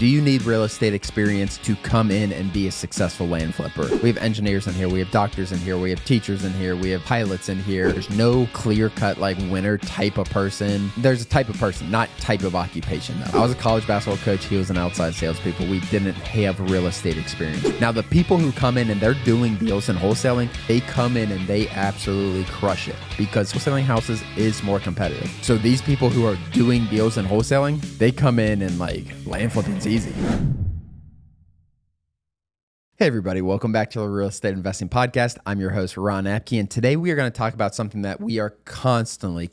Do you need real estate experience to come in and be a successful land flipper? We have engineers in here, we have doctors in here, we have teachers in here, we have pilots in here. There's no clear-cut like winner type of person. There's a type of person, not type of occupation though. I was a college basketball coach, he was an outside salespeople. We didn't have real estate experience. Now the people who come in and they're doing deals and wholesaling, they come in and they absolutely crush it because wholesaling houses is more competitive. So these people who are doing deals and wholesaling, they come in and like land flipping's easy. Hey everybody, welcome back to the Real Estate Investing Podcast. I'm your host, Ron Apke, and today we are going to talk about something that we are constantly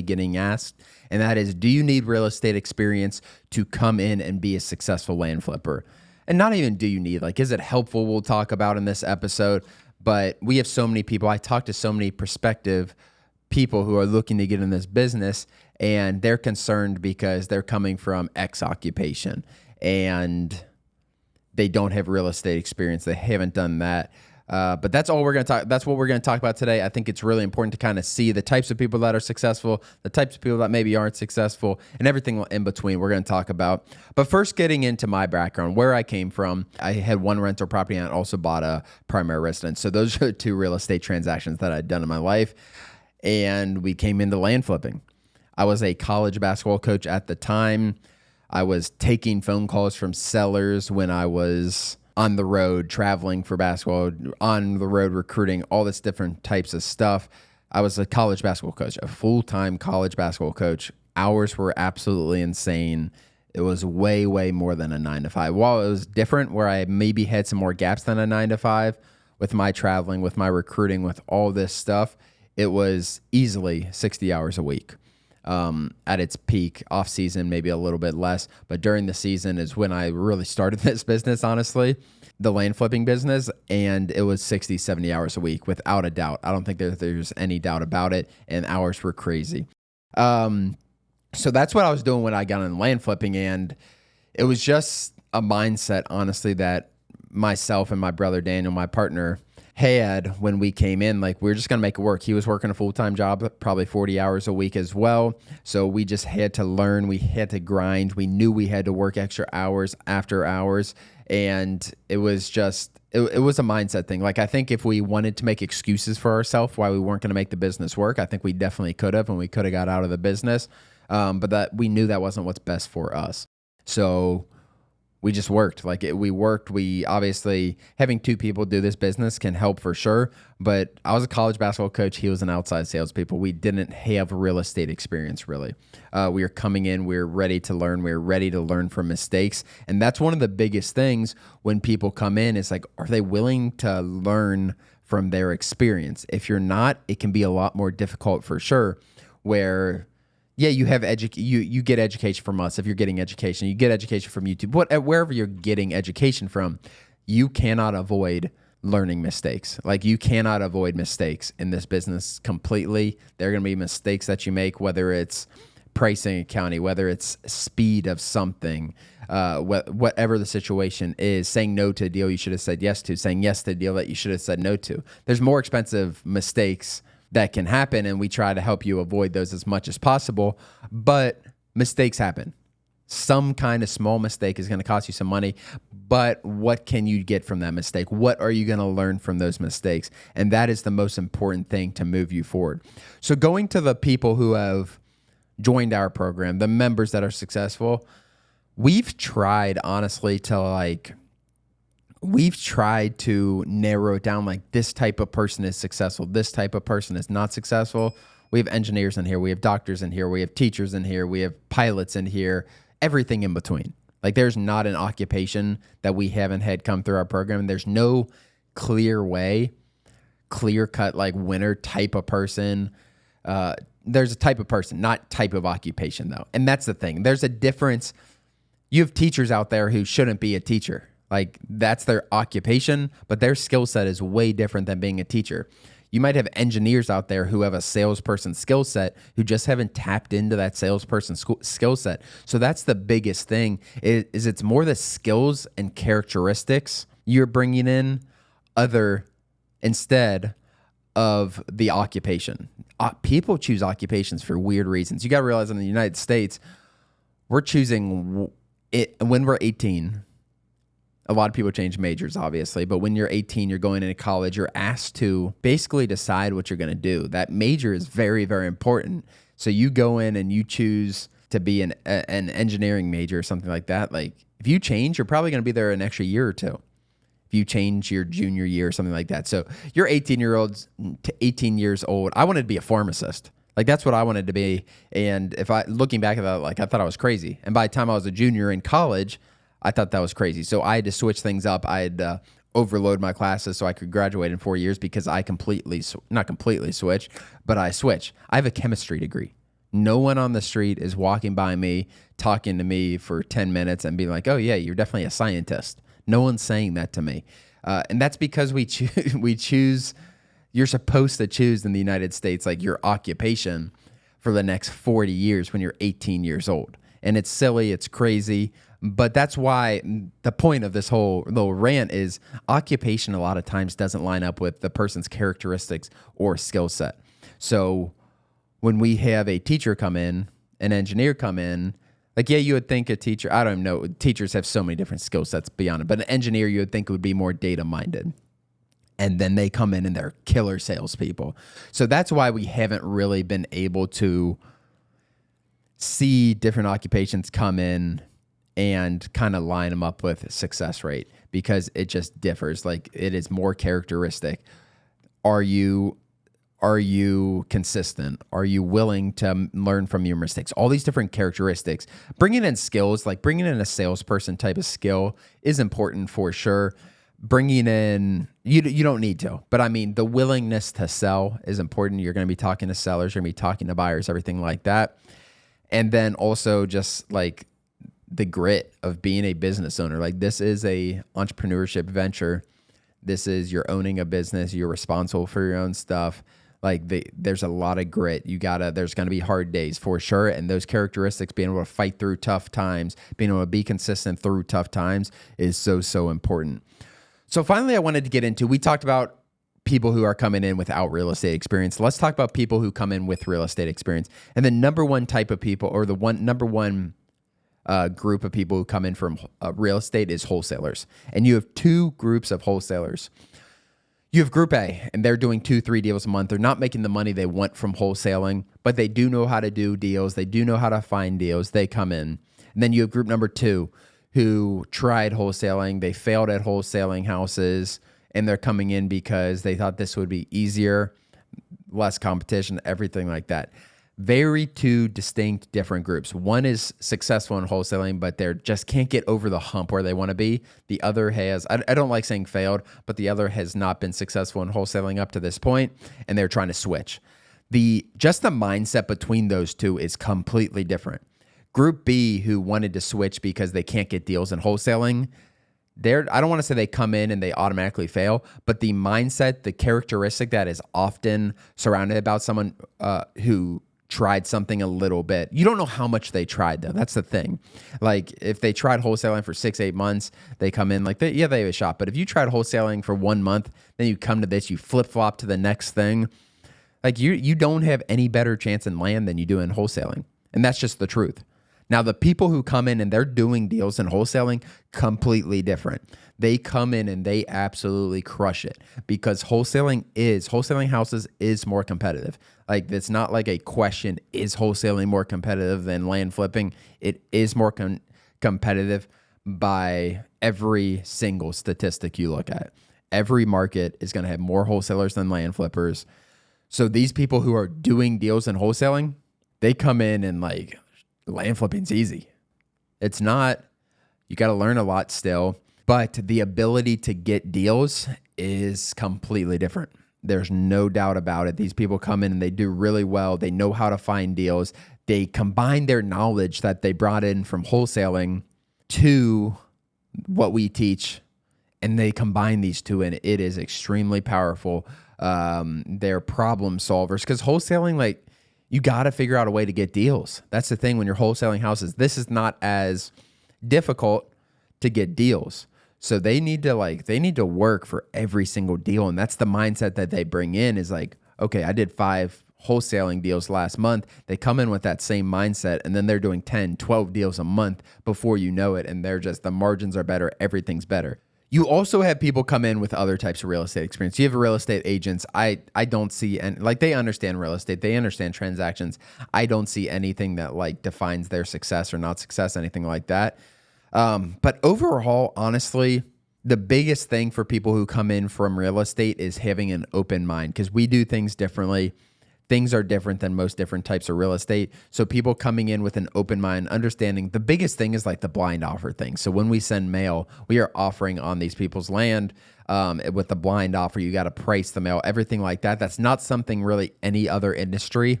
getting asked, and that is, do you need real estate experience to come in and be a successful land flipper? And not even do you need, like, is it helpful? We'll talk about in this episode, but we have so many people. I talk to so many prospective people who are looking to get in this business, and they're concerned because they're coming from X occupation and they don't have real estate experience. They haven't done that. But that's all we're going to talk. That's what we're going to talk about today. I think it's really important to kind of see the types of people that are successful, the types of people that maybe aren't successful, and everything in between we're going to talk about. But first, getting into my background, where I came from, I had one rental property and I also bought a primary residence. So those are the two real estate transactions that I'd done in my life. And we came into land flipping. I was a college basketball coach at the time. I was taking phone calls from sellers when I was on the road traveling for basketball, on the road recruiting, all this different types of stuff. I was a college basketball coach, a full-time college basketball coach. Hours were absolutely insane. It was way more than a 9-to-5. While it was different where I maybe had some more gaps than a 9-to-5 with my traveling, with my recruiting, with all this stuff, it was easily 60 hours a week. At its peak, off season, maybe a little bit less, but during the season is when I really started this business, honestly, the land flipping business, and it was 60, 70 hours a week without a doubt. I don't think there's any doubt about it, and hours were crazy. So that's what I was doing when I got in land flipping, and it was just a mindset, honestly, that myself and my brother Daniel, my partner, had when we came in. Like, we were just going to make it work. He was working a full-time job, probably 40 hours a week as well. So we just had to learn. We had to grind. We knew we had to work extra hours after hours. And it was just, it was a mindset thing. Like, I think if we wanted to make excuses for ourselves why we weren't going to make the business work, I think we definitely could have, and we could have got out of the business. But that we knew that wasn't what's best for us. So we just worked. We worked. We obviously, having two people do this business can help for sure. But I was a college basketball coach. He was an outside salespeople. We didn't have real estate experience, really. We were coming in. We were ready to learn. We were ready to learn from mistakes. And that's one of the biggest things when people come in. Is like, are they willing to learn from their experience? If you're not, it can be a lot more difficult for sure. Where yeah, you have you get education from us. If you're getting education, you get education from YouTube. Wherever you're getting education from, you cannot avoid learning mistakes. Like, you cannot avoid mistakes in this business completely. There are going to be mistakes that you make, whether it's pricing accounting, whether it's speed of something, whatever the situation is, saying no to a deal you should have said yes to, saying yes to a deal that you should have said no to. There's more expensive mistakes that can happen, and we try to help you avoid those as much as possible, but mistakes happen. Some kind of small mistake is going to cost you some money, but what can you get from that mistake? What are you going to learn from those mistakes? And that is the most important thing to move you forward. So going to the people who have joined our program, the members that are successful, we've tried, honestly, we've tried to narrow it down, like, this type of person is successful, this type of person is not successful. We have engineers in here, we have doctors in here, we have teachers in here, we have pilots in here, everything in between. Like, there's not an occupation that we haven't had come through our program. There's no clear cut, like, winner type of person. There's a type of person, not type of occupation, though. And that's the thing. There's a difference. You have teachers out there who shouldn't be a teacher. Like, that's their occupation, but their skill set is way different than being a teacher. You might have engineers out there who have a salesperson skill set who just haven't tapped into that salesperson skill set. So that's the biggest thing is it's more the skills and characteristics you're bringing in instead of the occupation. People choose occupations for weird reasons. You got to realize in the United States, we're choosing when we're 18, a lot of people change majors, obviously, but when you're 18, you're going into college, you're asked to basically decide what you're going to do. That major is very, very important. So you go in and you choose to be an engineering major or something like that. Like if you change, you're probably going to be there an extra year or two. If you change your junior year or something like that. So you're 18 years old. I wanted to be a pharmacist. Like that's what I wanted to be. And looking back at that, like I thought I was crazy. And by the time I was a junior in college, I thought that was crazy. So I had to switch things up. I had overload my classes so I could graduate in 4 years because I not completely switched, but I switched. I have a chemistry degree. No one on the street is walking by me, talking to me for 10 minutes and being like, oh yeah, you're definitely a scientist. No one's saying that to me. And that's because we choose, you're supposed to choose in the United States, like your occupation for the next 40 years when you're 18 years old. And it's silly, it's crazy. But that's why the point of this whole little rant is occupation a lot of times doesn't line up with the person's characteristics or skill set. So when we have a teacher come in, an engineer come in, like, yeah, you would think a teacher, I don't even know, teachers have so many different skill sets beyond it, but an engineer you would think would be more data minded. And then they come in and they're killer salespeople. So that's why we haven't really been able to see different occupations come in and kind of line them up with success rate because it just differs. Like it is more characteristic. Are you consistent? Are you willing to learn from your mistakes? All these different characteristics. Bringing in skills, like bringing in a salesperson type of skill is important for sure. Bringing in, you don't need to, but I mean, the willingness to sell is important. You're going to be talking to sellers, you're going to be talking to buyers, everything like that. And then also just like the grit of being a business owner. Like this is a entrepreneurship venture. This is you're owning a business. You're responsible for your own stuff. Like there's a lot of grit. There's going to be hard days for sure. And those characteristics, being able to fight through tough times, being able to be consistent through tough times is so, so important. So finally, I wanted to get into, we talked about people who are coming in without real estate experience. Let's talk about people who come in with real estate experience. And the number one type of people, or the number one group of people who come in from real estate is wholesalers. And you have two groups of wholesalers. You have group A, and they're doing 2-3 deals a month. They're not making the money they want from wholesaling, but they do know how to do deals. They do know how to find deals. They come in. And then you have group number 2 who tried wholesaling. They failed at wholesaling houses, and they're coming in because they thought this would be easier, less competition, everything like that. Very two distinct different groups. One is successful in wholesaling, but they just can't get over the hump where they want to be. The other has, I don't like saying failed, but the other has not been successful in wholesaling up to this point, and they're trying to switch. Just the mindset between those two is completely different. Group B, who wanted to switch because they can't get deals in wholesaling, I don't want to say they come in and they automatically fail, but the mindset, the characteristic that is often surrounded about someone who tried something a little bit. You don't know how much they tried though. That's the thing. Like if they tried wholesaling for 6-8 months, they come in like, they have a shot. But if you tried wholesaling for 1 month, then you come to this, you flip flop to the next thing. Like you don't have any better chance in land than you do in wholesaling. And that's just the truth. Now, the people who come in and they're doing deals in wholesaling, completely different. They come in and they absolutely crush it because wholesaling houses is more competitive. Like it's not like a question, is wholesaling more competitive than land flipping? It is more competitive by every single statistic you look at. Every market is going to have more wholesalers than land flippers. So these people who are doing deals in wholesaling, they come in and like, land flipping's easy. It's not. You got to learn a lot still, but the ability to get deals is completely different. There's no doubt about it. These people come in and they do really well. They know how to find deals. They combine their knowledge that they brought in from wholesaling to what we teach, and they combine these two, and it is extremely powerful. They're problem solvers because wholesaling, like, you got to figure out a way to get deals. That's the thing when you're wholesaling houses. This is not as difficult to get deals. So they need to work for every single deal. And that's the mindset that they bring in is like, okay, I did 5 wholesaling deals last month. They come in with that same mindset, and then they're doing 10, 12 deals a month before you know it. And the margins are better. Everything's better. You also have people come in with other types of real estate experience. You have real estate agents. I don't see, and like, they understand real estate. They understand transactions. I don't see anything that like defines their success or not success, anything like that. But overall, honestly, the biggest thing for people who come in from real estate is having an open mind, because we do things differently. Things are different than most different types of real estate. So people coming in with an open mind, understanding the biggest thing is like the blind offer thing. So when we send mail, we are offering on these people's land with the blind offer. You got to price the mail, everything like that. That's not something really any other industry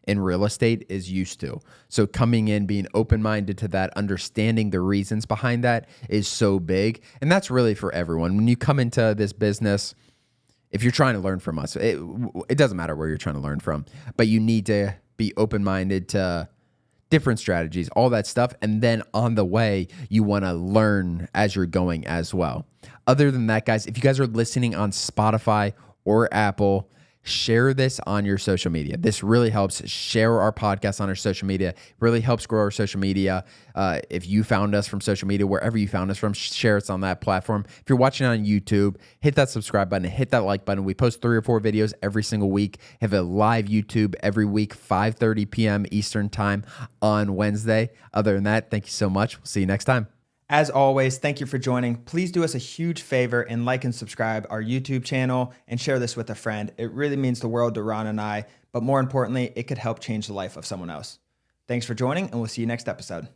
in real estate is used to. So coming in, being open-minded to that, understanding the reasons behind that is so big. And that's really for everyone. When you come into this business, if you're trying to learn from us, it doesn't matter where you're trying to learn from, but you need to be open-minded to different strategies, all that stuff. And then on the way, you want to learn as you're going as well. Other than that, guys, if you guys are listening on Spotify or Apple, share this on your social media. This really helps. Share our podcast on our social media. It really helps grow our social media. If you found us from social media, wherever you found us from, share us on that platform. If you're watching on YouTube, hit that subscribe button, hit that like button. We post 3 or 4 videos every single week. Have a live YouTube every week, 5:30 p.m. Eastern time on Wednesday. Other than that, thank you so much. We'll see you next time. As always, thank you for joining. Please do us a huge favor and like and subscribe our YouTube channel and share this with a friend. It really means the world to Ron and I, but more importantly, it could help change the life of someone else. Thanks for joining, and we'll see you next episode.